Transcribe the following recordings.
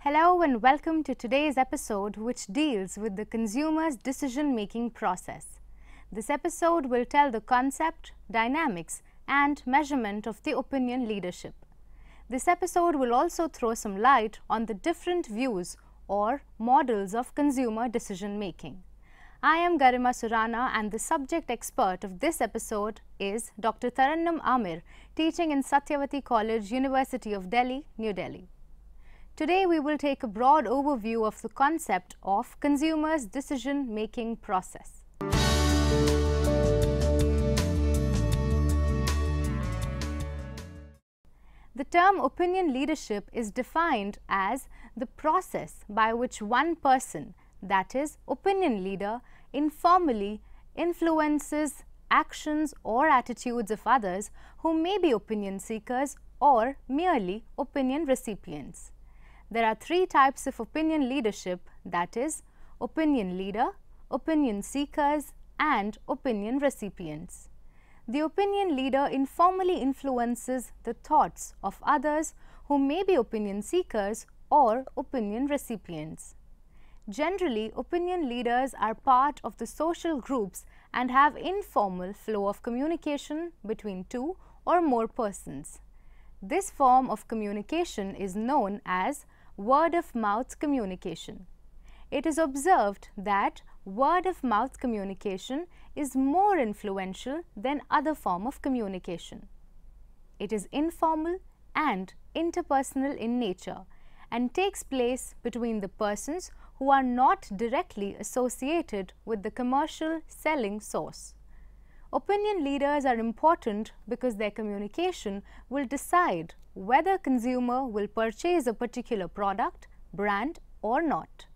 Hello and welcome to today's episode, which deals with the consumer's decision-making process. This episode will tell the concept, dynamics, and measurement of the opinion leadership. This episode will also throw some light on the different views or models of consumer decision-making. I am Garima Surana, and the subject expert of this episode is Dr. Tarannum Amir, teaching in Satyavati College, University of Delhi, New Delhi. Today we will take a broad overview of the concept of consumer's decision-making process. The term opinion leadership is defined as the process by which one person, that is, opinion leader, informally influences actions or attitudes of others who may be opinion seekers or merely opinion recipients. There are three types of opinion leadership, that is, opinion leader, opinion seekers, and opinion recipients. The opinion leader informally influences the thoughts of others who may be opinion seekers or opinion recipients. Generally, opinion leaders are part of the social groups and have informal flow of communication between two or more persons. This form of communication is known as word-of-mouth communication. It is observed that word-of-mouth communication is more influential than other form of communication. It is informal and interpersonal in nature and takes place between the persons who are not directly associated with the commercial selling source. Opinion leaders are important because their communication will decide whether consumer will purchase a particular product, brand or not.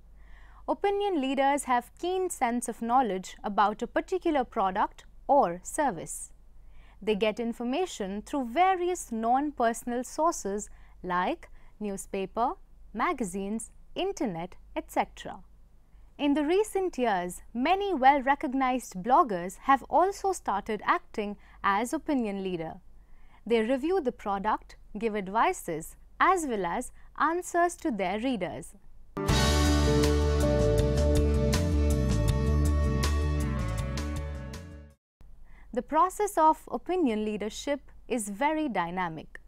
Opinion leaders have keen sense of knowledge about a particular product or service. They get information through various non-personal sources like newspaper, magazines, internet, etc. In the recent years, many well-recognized bloggers have also started acting as opinion leader. They review the product, give advices, as well as answers to their readers. The process of opinion leadership is very dynamic.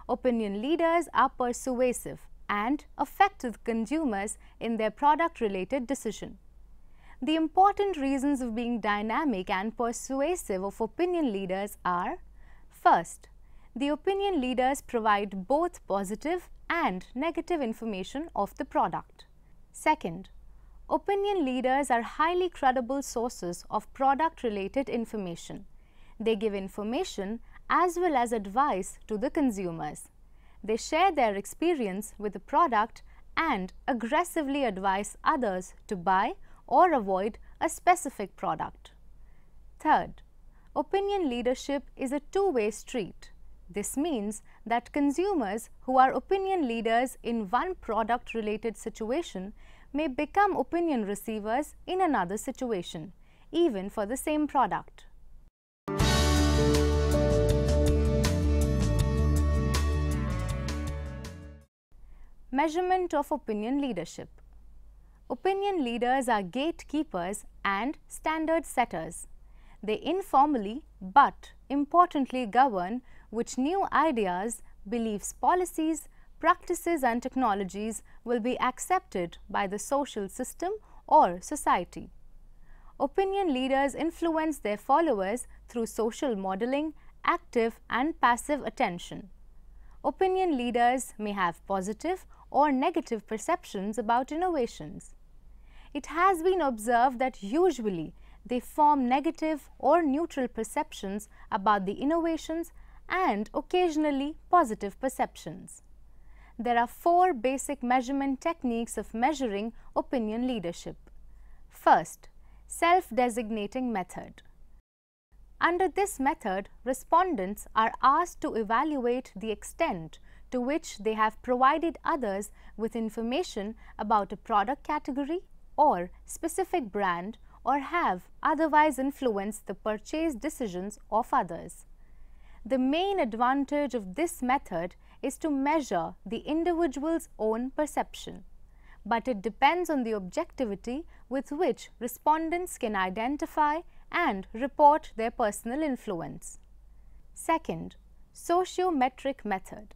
Opinion leaders are persuasive and affect the consumers in their product-related decision. The important reasons of being dynamic and persuasive of opinion leaders are: first, the opinion leaders provide both positive and negative information of the product. Second, opinion leaders are highly credible sources of product-related information. They give information as well as advice to the consumers. They share their experience with the product and aggressively advise others to buy or avoid a specific product. Third, opinion leadership is a two-way street. This means that consumers who are opinion leaders in one product-related situation may become opinion receivers in another situation, even for the same product. Measurement of opinion leadership. Opinion leaders are gatekeepers and standard setters. They informally but importantly govern which new ideas, beliefs, policies, practices and technologies will be accepted by the social system or society. Opinion leaders influence their followers through social modeling, active and passive attention. Opinion leaders may have positive or negative perceptions about innovations. It has been observed that usually they form negative or neutral perceptions about the innovations and occasionally positive perceptions. There are 4 basic measurement techniques of measuring opinion leadership. First, self-designating method. Under this method, respondents are asked to evaluate the extent to which they have provided others with information about a product category or specific brand, or have otherwise influenced the purchase decisions of others. The main advantage of this method is to measure the individual's own perception, but it depends on the objectivity with which respondents can identify and report their personal influence. Second, sociometric method.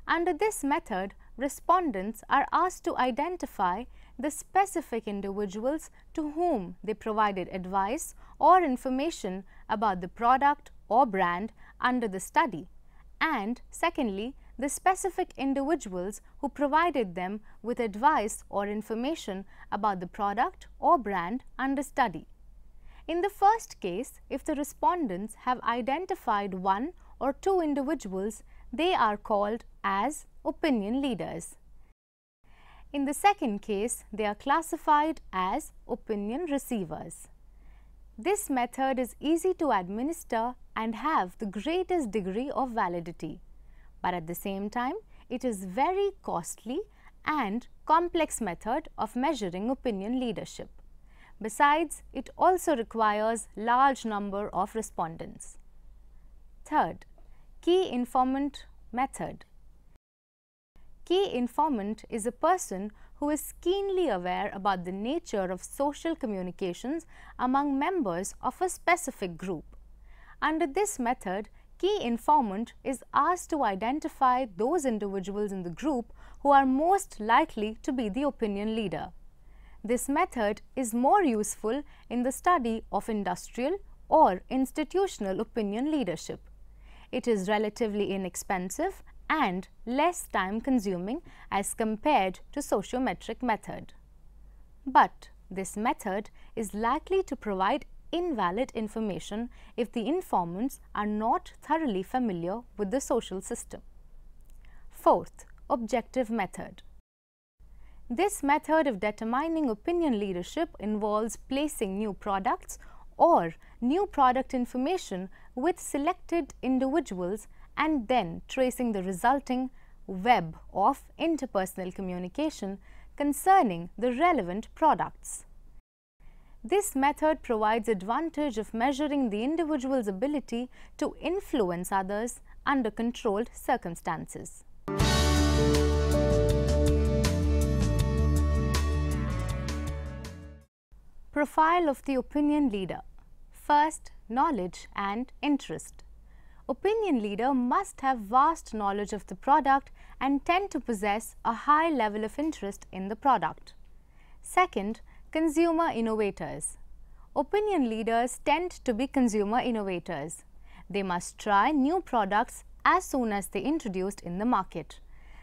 Under this method, respondents are asked to identify the specific individuals to whom they provided advice or information about the product or brand under the study, and secondly, the specific individuals who provided them with advice or information about the product or brand under study. In the first case, if the respondents have identified 1 or 2 individuals, they are called as opinion leaders. In the second case, they are classified as opinion receivers. This method is easy to administer and have the greatest degree of validity, but at the same time, it is very costly and complex method of measuring opinion leadership. Besides, it also requires large number of respondents. Third, key informant method. Key informant is a person who is keenly aware about the nature of social communications among members of a specific group. Under this method, key informant is asked to identify those individuals in the group who are most likely to be the opinion leader. This method is more useful in the study of industrial or institutional opinion leadership. It is relatively inexpensive and less time-consuming as compared to sociometric method. But this method is likely to provide invalid information if the informants are not thoroughly familiar with the social system. Fourth, objective method. This method of determining opinion leadership involves placing new products or new product information with selected individuals and then tracing the resulting web of interpersonal communication concerning the relevant products. This method provides advantage of measuring the individual's ability to influence others under controlled circumstances. Profile of the opinion leader. First, knowledge and interest. Opinion leader must have vast knowledge of the product and tend to possess a high level of interest in the product. Second, consumer innovators. Opinion leaders tend to be consumer innovators. They must try new products as soon as they introduced in the market.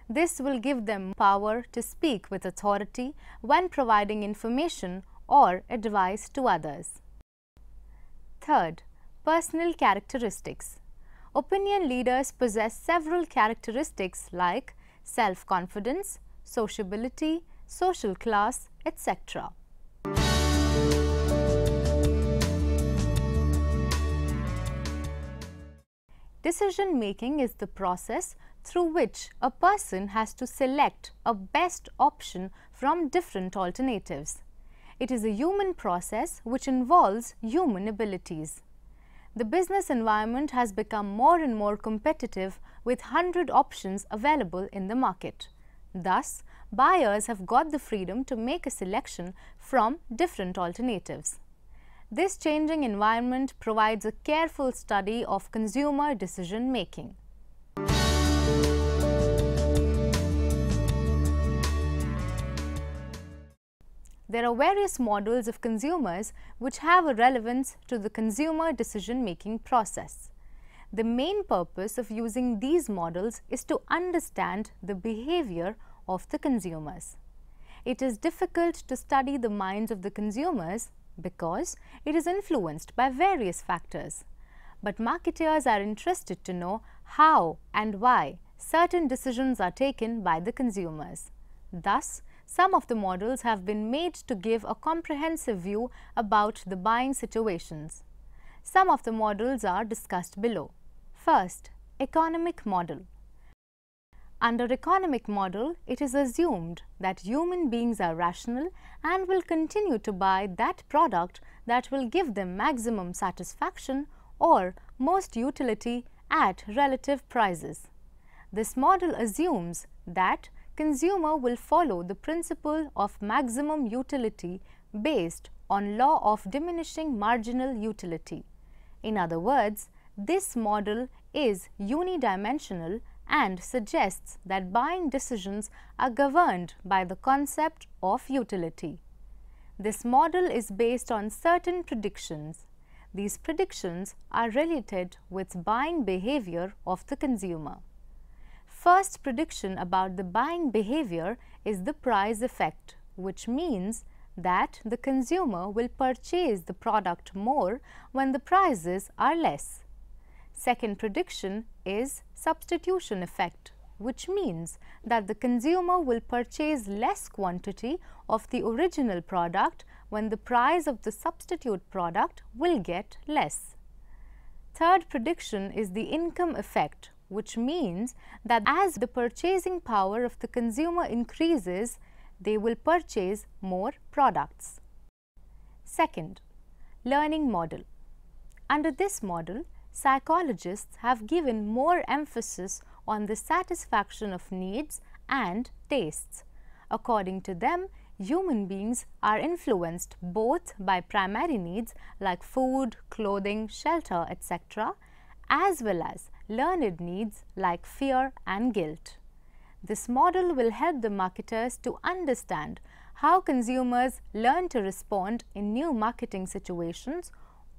This will give them power to speak with authority when providing information or advice to others. Third, personal characteristics. Opinion leaders possess several characteristics like self-confidence, sociability, social class, etc. Decision making is the process through which a person has to select a best option from different alternatives. It is a human process which involves human abilities. The business environment has become more and more competitive with 100 options available in the market. Thus, buyers have got the freedom to make a selection from different alternatives. This changing environment provides a careful study of consumer decision making. There are various models of consumers which have a relevance to the consumer decision-making process. The main purpose of using these models is to understand the behavior of the consumers. It is difficult to study the minds of the consumers because it is influenced by various factors. But marketers are interested to know how and why certain decisions are taken by the consumers. Thus, some of the models have been made to give a comprehensive view about the buying situations. Some of the models are discussed below. First, economic model. Under economic model, it is assumed that human beings are rational and will continue to buy that product that will give them maximum satisfaction or most utility at relative prices. This model assumes that consumer will follow the principle of maximum utility based on law of diminishing marginal utility. In other words, this model is unidimensional and suggests that buying decisions are governed by the concept of utility. This model is based on certain predictions. These predictions are related with buying behavior of the consumer. First prediction about the buying behavior is the price effect, which means that the consumer will purchase the product more when the prices are less. Second prediction is substitution effect, which means that the consumer will purchase less quantity of the original product when the price of the substitute product will get less. Third prediction is the income effect, which means that as the purchasing power of the consumer increases, they will purchase more products. Second, learning model. Under this model, psychologists have given more emphasis on the satisfaction of needs and tastes. According to them, human beings are influenced both by primary needs like food, clothing, shelter, etc., as well as learned needs like fear and guilt. This model will help the marketers to understand how consumers learn to respond in new marketing situations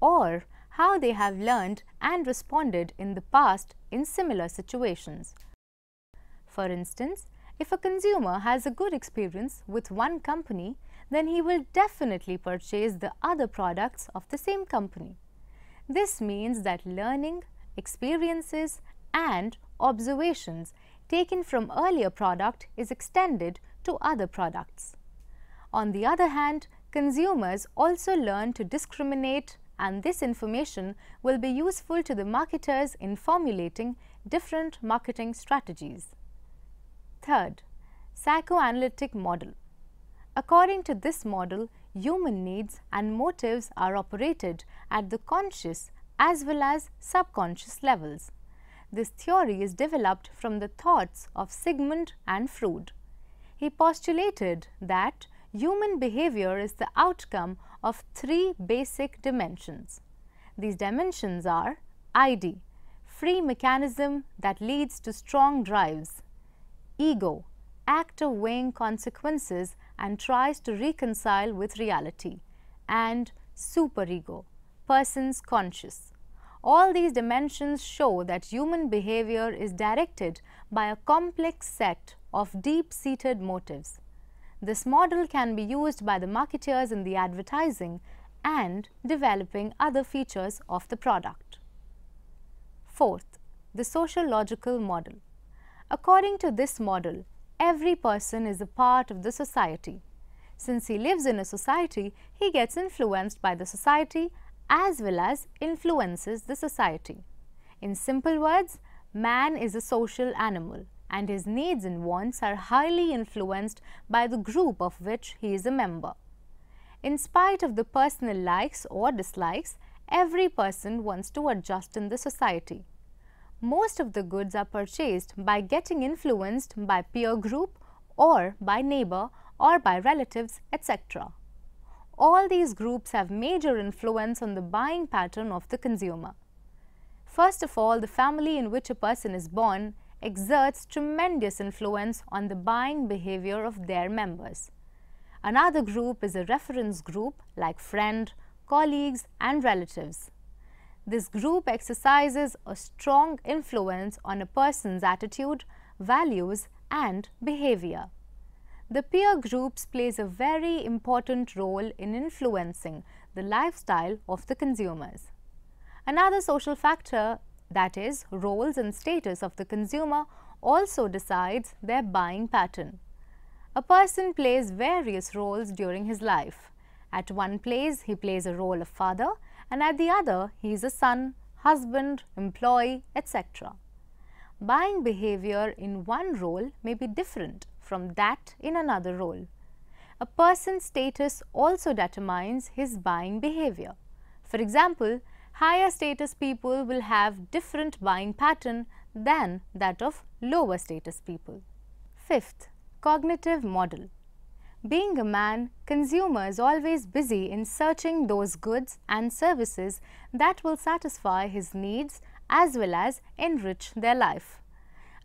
or how they have learned and responded in the past in similar situations. For instance, if a consumer has a good experience with one company, then he will definitely purchase the other products of the same company. This means that learning, experiences, and observations taken from earlier product is extended to other products. On the other hand, consumers also learn to discriminate, and this information will be useful to the marketers in formulating different marketing strategies. Third, psychoanalytic model. According to this model, human needs and motives are operated at the conscious as well as subconscious levels. This theory is developed from the thoughts of Sigmund and Freud. He postulated that human behavior is the outcome of three basic dimensions. These dimensions are ID, free mechanism that leads to strong drives; ego, act of weighing consequences and tries to reconcile with reality; and superego, person's conscious. All these dimensions show that human behavior is directed by a complex set of deep-seated motives. This model can be used by the marketers in the advertising and developing other features of the product. Fourth, the sociological model. According to this model, every person is a part of the society. Since he lives in a society, he gets influenced by the society as well as influences the society. In simple words, man is a social animal, and his needs and wants are highly influenced by the group of which he is a member. In spite of the personal likes or dislikes, every person wants to adjust in the society. Most of the goods are purchased by getting influenced by peer group or by neighbor or by relatives, etc. All these groups have major influence on the buying pattern of the consumer. First of all, the family in which a person is born exerts tremendous influence on the buying behavior of their members. Another group is a reference group like friend, colleagues, and relatives. This group exercises a strong influence on a person's attitude, values, and behavior. The peer groups plays a very important role in influencing the lifestyle of the consumers. Another social factor, that is, roles and status of the consumer, also decides their buying pattern. A person plays various roles during his life. At one place, he plays a role of father, and at the other, he is a son, husband, employee, etc. Buying behavior in one role may be different from that in another role. A person's status also determines his buying behavior. For example, higher status people will have different buying pattern than that of lower status people. Fifth, cognitive model. Being a man, consumer is always busy in searching those goods and services that will satisfy his needs as well as enrich their life.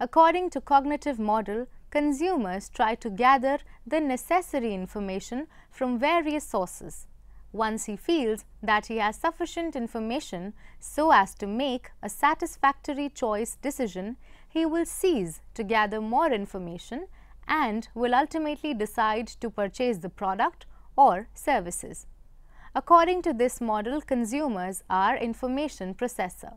According to cognitive model, consumers try to gather the necessary information from various sources. Once he feels that he has sufficient information so as to make a satisfactory choice decision, he will cease to gather more information and will ultimately decide to purchase the product or services. According to this model, consumers are information processor.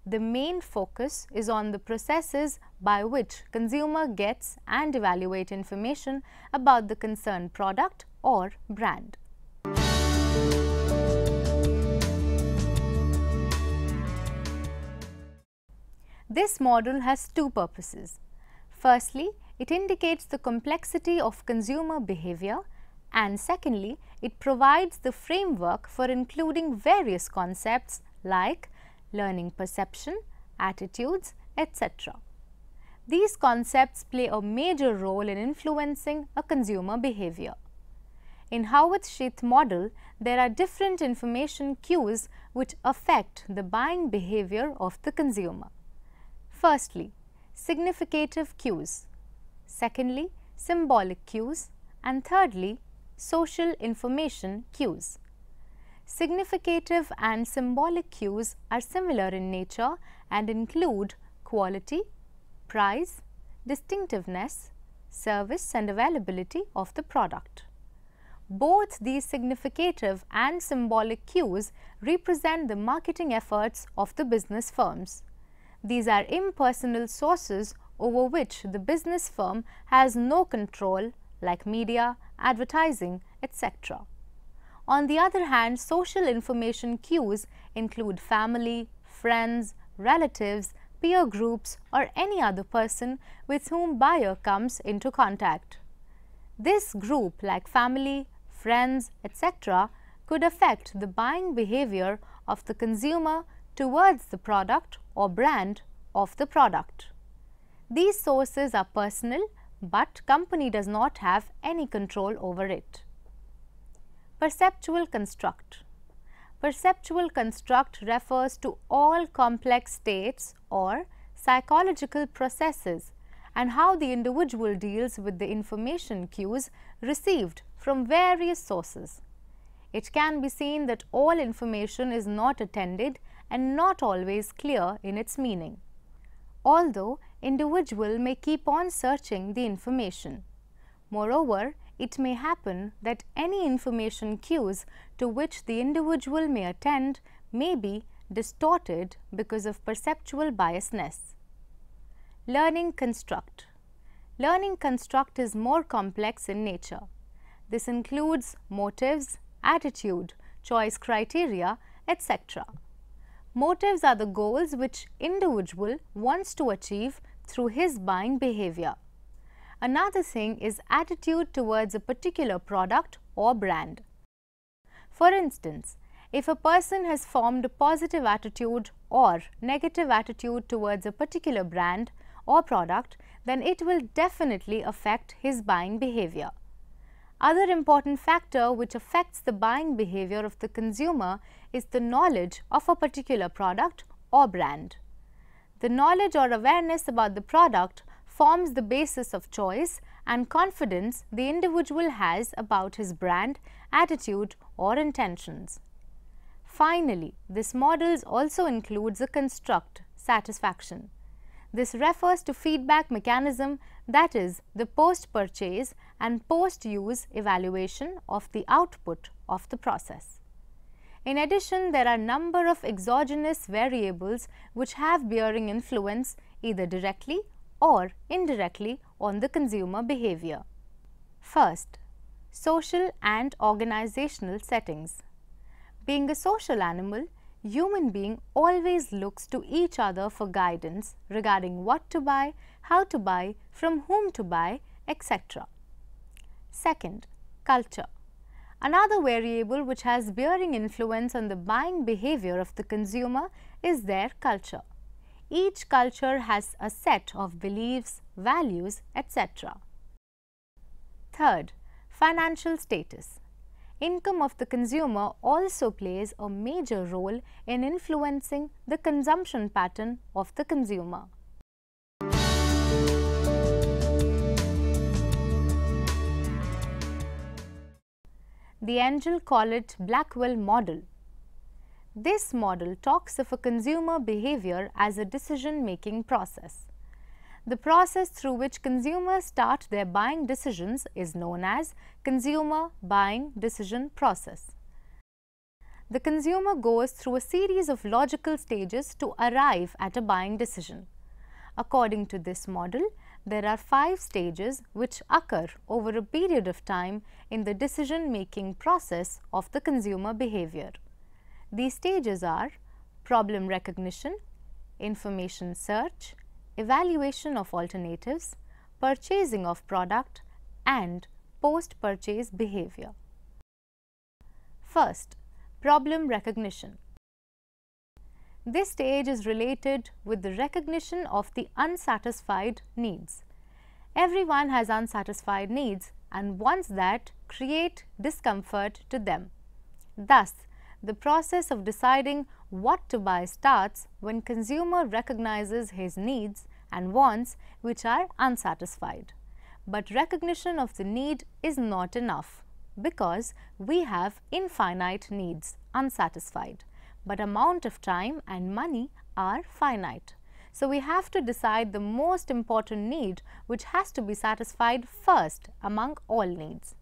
The main focus is on the processes by which consumer gets and evaluate information about the concerned product or brand. This model has two purposes. Firstly, it indicates the complexity of consumer behavior, and secondly, it provides the framework for including various concepts like learning perception, attitudes, etc. These concepts play a major role in influencing a consumer behavior. In Ch05 model, there are different information cues which affect the buying behavior of the consumer. Firstly, significative cues. Secondly, symbolic cues, and thirdly, social information cues. Significative and symbolic cues are similar in nature and include quality, price, distinctiveness, service and availability of the product. Both these significative and symbolic cues represent the marketing efforts of the business firms. These are impersonal sources over which the business firm has no control, like media, advertising, etc. On the other hand, social information cues include family, friends, relatives, peer groups, or any other person with whom buyer comes into contact. This group, like family, friends, etc., could affect the buying behavior of the consumer towards the product or brand of the product. These sources are personal, but company does not have any control over it. Perceptual construct. Perceptual construct refers to all complex states or psychological processes and how the individual deals with the information cues received from various sources. It can be seen that all information is not attended and not always clear in its meaning. Although individual may keep on searching the information. Moreover, it may happen that any information cues to which the individual may attend may be distorted because of perceptual biasness. Learning construct. Learning construct is more complex in nature. This includes motives, attitude, choice criteria, etc. Motives are the goals which individual wants to achieve through his buying behavior. Another thing is attitude towards a particular product or brand. For instance, if a person has formed a positive attitude or negative attitude towards a particular brand or product, then it will definitely affect his buying behavior. Other important factor which affects the buying behavior of the consumer is the knowledge of a particular product or brand. The knowledge or awareness about the product forms the basis of choice and confidence the individual has about his brand, attitude or intentions. Finally, this model also includes a construct, satisfaction. This refers to feedback mechanism, that is, the post-purchase and post-use evaluation of the output of the process. In addition, there are a number of exogenous variables which have bearing influence either directly or indirectly on the consumer behavior. First, social and organizational settings. Being a social animal, human being always looks to each other for guidance regarding what to buy, how to buy, from whom to buy, etc. Second, culture. Another variable which has bearing influence on the buying behavior of the consumer is their culture. Each culture has a set of beliefs, values, etc. Third, financial status. Income of the consumer also plays a major role in influencing the consumption pattern of the consumer. The angels call it Blackwell Model. This model talks of a consumer behavior as a decision-making process. The process through which consumers start their buying decisions is known as consumer buying decision process. The consumer goes through a series of logical stages to arrive at a buying decision. According to this model, there are 5 stages which occur over a period of time in the decision-making process of the consumer behavior. These stages are problem recognition, information search, evaluation of alternatives, purchasing of product, and post-purchase behavior. First, problem recognition. This stage is related with the recognition of the unsatisfied needs. Everyone has unsatisfied needs and wants that create discomfort to them. Thus, the process of deciding what to buy starts when consumer recognizes his needs and wants which are unsatisfied. But recognition of the need is not enough because we have infinite needs unsatisfied, but amount of time and money are finite. So we have to decide the most important need which has to be satisfied first among all needs.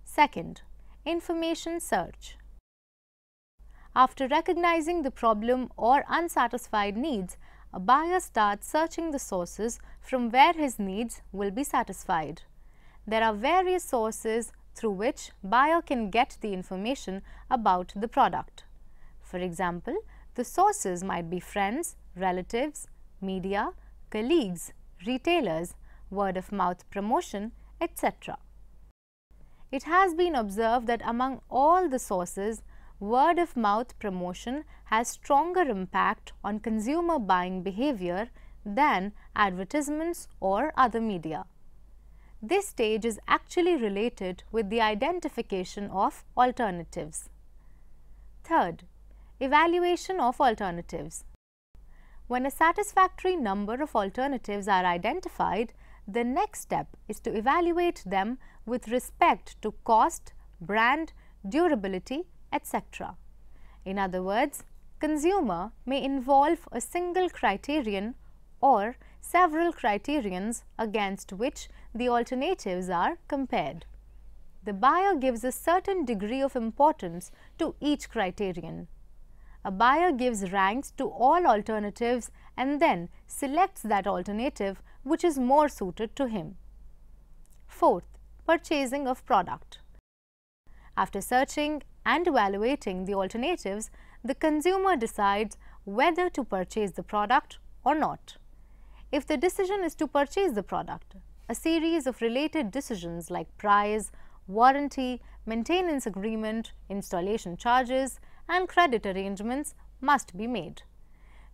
Second, information search. After recognizing the problem or unsatisfied needs, a buyer starts searching the sources from where his needs will be satisfied. There are various sources through which buyer can get the information about the product. For example, the sources might be friends, relatives, media, colleagues, retailers, word-of-mouth promotion, etc. It has been observed that among all the sources, word-of-mouth promotion has stronger impact on consumer buying behavior than advertisements or other media. This stage is actually related with the identification of alternatives. Third, evaluation of alternatives. When a satisfactory number of alternatives are identified, the next step is to evaluate them with respect to cost, brand, durability, etc. In other words, consumer may involve a single criterion or several criterions against which the alternatives are compared. The buyer gives a certain degree of importance to each criterion. A buyer gives ranks to all alternatives and then selects that alternative which is more suited to him. Fourth, purchasing of product. After searching and evaluating the alternatives, the consumer decides whether to purchase the product or not. If the decision is to purchase the product, a series of related decisions like price, warranty, maintenance agreement, installation charges, and credit arrangements must be made.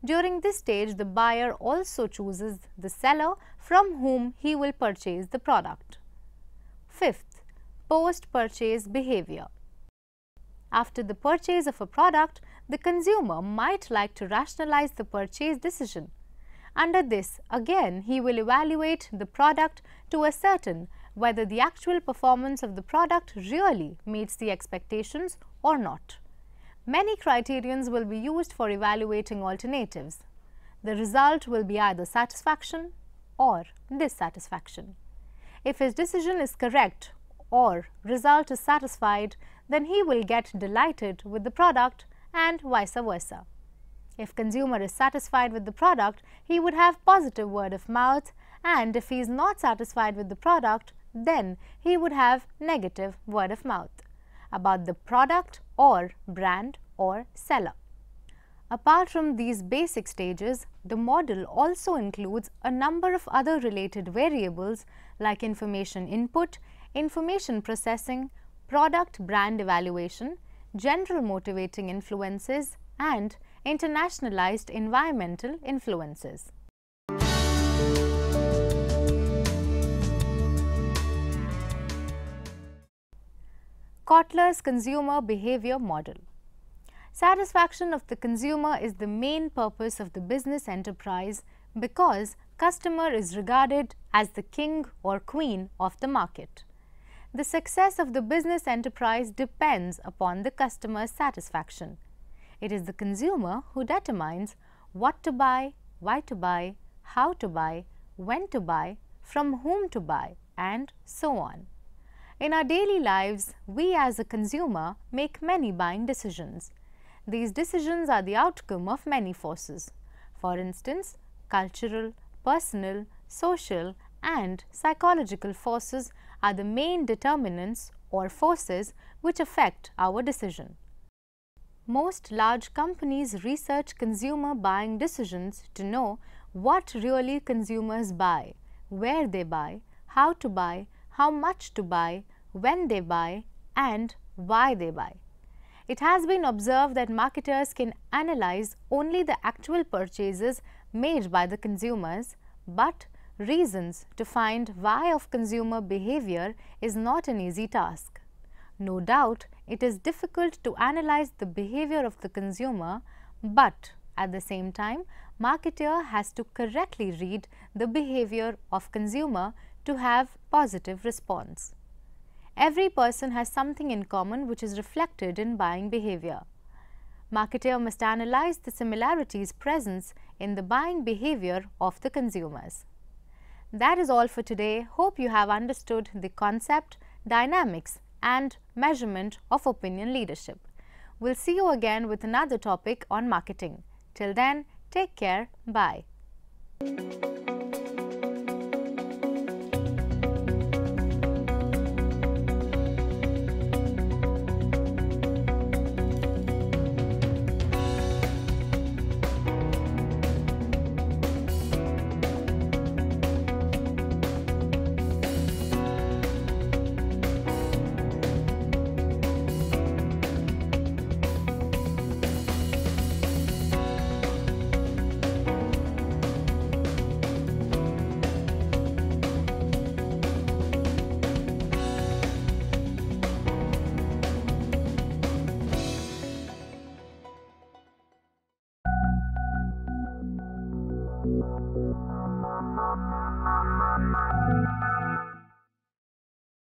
During this stage, the buyer also chooses the seller from whom he will purchase the product. Fifth, post-purchase behavior. After the purchase of a product, the consumer might like to rationalize the purchase decision. Under this, again, he will evaluate the product to ascertain whether the actual performance of the product really meets the expectations or not. Many criterions will be used for evaluating alternatives. The result will be either satisfaction or dissatisfaction. If his decision is correct or result is satisfied, then he will get delighted with the product and vice versa. If consumer is satisfied with the product, he would have positive word of mouth, and if he is not satisfied with the product, then he would have negative word of mouth about the product or brand or seller. Apart from these basic stages, the model also includes a number of other related variables like information input, information processing, product brand evaluation, general motivating influences, and internationalized environmental influences. Kotler's consumer behavior model. Satisfaction of the consumer is the main purpose of the business enterprise because customer is regarded as the king or queen of the market. The success of the business enterprise depends upon the customer's satisfaction. It is the consumer who determines what to buy, why to buy, how to buy, when to buy, from whom to buy, and so on. In our daily lives, we as a consumer make many buying decisions. These decisions are the outcome of many forces. For instance, cultural, personal, social, and psychological forces are the main determinants or forces which affect our decision. Most large companies research consumer buying decisions to know what really consumers buy, where they buy, how to buy, how much to buy, when they buy, and why they buy. It has been observed that marketers can analyze only the actual purchases made by the consumers, but reasons to find why of consumer behavior is not an easy task. No doubt, it is difficult to analyze the behavior of the consumer, but at the same time, marketer has to correctly read the behavior of consumer to have positive response. Every person has something in common which is reflected in buying behavior. Marketer must analyze the similarities present in the buying behavior of the consumers. That is all for today. Hope you have understood the concept, dynamics, and measurement of opinion leadership. We'll see you again with another topic on marketing. Till then, take care. Bye.